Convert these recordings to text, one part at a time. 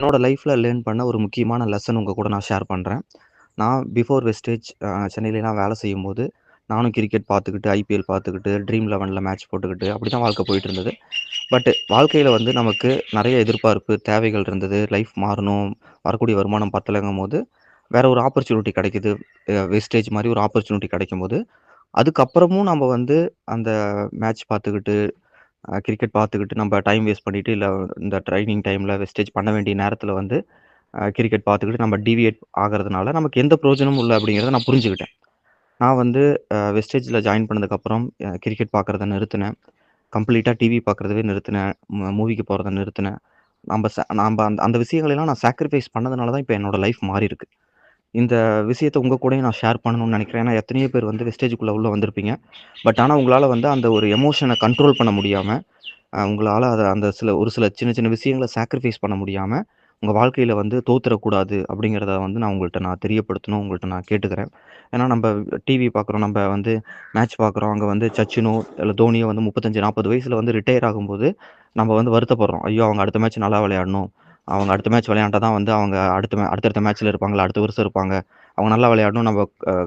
என்னோட லைஃப்ல லேர்ன் பண்ண ஒரு முக்கியமான லெசன் உங்க கூட நான் ஷேர் பண்றேன். நான் பிஃபோர் வெஸ்டேஜ் சென்னையில நான் வேலை செய்யும்போது, நானும் கிரிக்கெட் பார்த்துக்கிட்டு, ஐபிஎல் பார்த்துக்கிட்டு, ட்ரீம் 11ல மேட்ச் போட்டுக்கிட்டு, அப்படி தான் வாழ்க்கை போயிட்டு இருந்தது. பட் வாழ்க்கையில வந்து நமக்கு நெறைய எதிர்பார்ப்பு, தேவைகள் இருந்தது. லைஃப் மாறணும், வரக்கூடிய வருமானம் பத்தலங்கும்போது, வேற ஒரு ஆப்பர்ச்சுனிட்டி கிடைக்குது. வெஸ்டேஜ் மாரி ஒரு ஆப்பர்ச்சுனிட்டி கிடைக்கும்போது, அதுக்கப்புறமும் நம்ம வந்து அந்த மேட்ச் பார்த்துக்கிட்டு, கிரிக்கெட் பார்த்துக்கிட்டு, நம்ம டைம் வேஸ்ட் பண்ணிட்டு, இல்ல இந்த ட்ரைனிங் டைம்ல வெஸ்டேஜ் பண்ண வேண்டிய நேரத்தில வந்து கிரிக்கெட் பார்த்துக்கிட்டு நம்ம டீவியேட் ஆகுறதுனால, நமக்கு எந்த பிரயோஜனமும் இல்ல அப்படிங்கிறத நான் புரிஞ்சுக்கிட்டேன். நான் வந்து வெஸ்டேஜ்ல ஜாயின் பண்ணதுக்கப்புறம் கிரிக்கெட் பார்க்குறத நிறுத்தினேன். கம்ப்ளீட்டா டிவி பார்க்குறதவே நிறுத்தினேன். மூவிக்கு போறத நிறுத்தினேன். நம்ப அந்த அந்த விஷயங்களெல்லாம் நான் சாக்ரிஃபைஸ் பண்ணதுனால தான் இப்ப என்னோட லைஃப் மாறியிருக்கு. இந்த விஷயத்த உங்க கூடயும் நான் ஷேர் பண்ணணும்னு நெனைக்கிறேன். ஏன்னா எத்தனையோ பேர் வந்து வெஸ்டேஜுக்குள்ள உள்ள வந்திருப்பீங்க. பட் ஆனா உங்களால வந்து அந்த ஒரு எமோஷன கண்ட்ரோல் பண்ண முடியாம, உங்களால அந்த ஒரு சில சின்ன சின்ன விஷயங்கள சாக்ரிஃபைஸ் பண்ண முடியாம, உங்க வாழ்க்கையில வந்து தோத்துறக்கூடாது அப்படிங்கிறத வந்து நான் தெரியப்படுத்தணும். உங்கள்ட்ட நான் கேட்டுக்கிறேன். ஏன்னா நம்ப டிவி பார்க்குறோம். நம்ப வந்து மேட்ச் பார்க்குறோம். அங்க வந்து சச்சினோ, இல்ல தோனியோ வந்து 35, 40 வயசுல வந்து ரிட்டயர் ஆகும்போது, நம்ம வந்து வருத்தப்படுறோம். ஐயோ! அவங்க அடுத்த மேட்ச் நல்லா விளையாடணும். அவங்க அடுத்த மேட்ச் விளையாண்டா தான் வந்து அவங்க அடுத்தடுத்த மேட்ச்ல இருப்பாங்கல்ல, அடுத்த வருஷம் இருப்பாங்க. அவங்க நல்லா விளையாடணும்னு நம்ம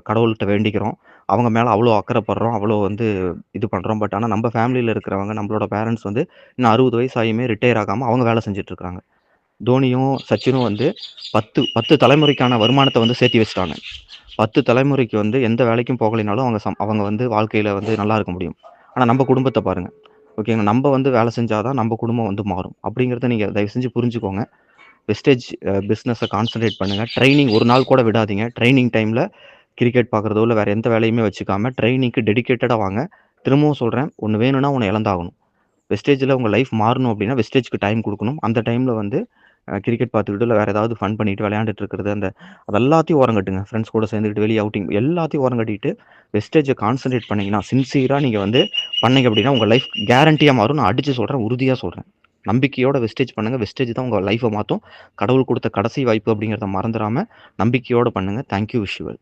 கடவுள்ட்ட வேண்டிக்கிறோம். அவங்க மேல அவ்வளோ அக்கறைப்படுறோம். அவ்வளோ வந்து இது பண்றோம். பட் ஆனா நம்ம ஃபேமிலில இருக்கிறவங்க, நம்மளோட பேரண்ட்ஸ் வந்து இன்னும் 60 வயசு ஆகியுமே ரிட்டயர் ஆகாம அவங்க வேலை செஞ்சுட்டு இருக்காங்க. தோனியும், சச்சினும் வந்து 10 தலைமுறைக்கான வருமானத்த வந்து சேர்த்தி வச்சுட்டாங்க. 10 தலைமுறைக்கு வந்து எந்த வேலைக்கும் போகலைனாலும் அவங்க வந்து வாழ்க்கையில வந்து நல்லா இருக்க முடியும். ஆனா நம்ம குடும்பத்த பாருங்க. ஓகேங்களா. நம்ம வந்து வேலை செஞ்சா தான் நம்ம குடும்பம் வந்து மாறும். அப்படிங்கிறத நீங்க தயவு செஞ்சு புரிஞ்சுக்கோங்க. வெஸ்டேஜ் பிசினஸ கான்சன்ட்ரேட் பண்ணுங்க. ட்ரெய்னிங் ஒரு நாள் கூட விடாதீங்க. ட்ரெய்னிங் டைம்ல கிரிக்கெட் பார்க்குறதோ, இல்ல வேற எந்த வேலையுமே வச்சுக்காம ட்ரெய்னிங்க்கு டெடிகேட்டடா வாங்க. திரும்பவும் சொல்றேன், ஒண்ணு வேணும்னா ஒண்ணு இழந்தாகணும். வெஸ்டேஜ்ல உங்க லைஃப் மாறணும் அப்படின்னா, வெஸ்டேஜ்க்கு டைம் குடுக்கணும். அந்த டைம்ல வந்து கிரிக்கெட் பார்த்துக்கிட்டு, இல்ல வேற ஏதாவது ஃபன் பண்ணிட்டு விளையாண்டுட்டு இருக்கிறது, அது எல்லாத்தையும் ஓரங்கட்டுங்க. ஃப்ரெண்ட்ஸ் கூட சேர்ந்துக்கிட்டு வெளிய அவுட்டிங் எல்லாத்தையும் ஓரங்கட்டிட்டு, வெஸ்டேஜ கான்சன்ட்ரேட் பண்ணீங்கன்னா, சின்சியரா நீங்க வந்து பண்ணீங்க அப்படின்னா, உங்க லைஃப் கேரண்டியா மாறும். நான் அடிச்சு சொல்றேன், உறுதியா சொல்றேன். நம்பிக்கையோட வெஸ்டேஜ் பண்ணுங்க. வெஸ்டேஜ் தான் உங்க லைஃப மாத்தும். கடவுள் குடுத்த கடைசி வாய்ப்பு அப்படிங்கிறத மறந்துறாம, நம்பிக்கையோட பண்ணுங்க. Thank you. Wish you well.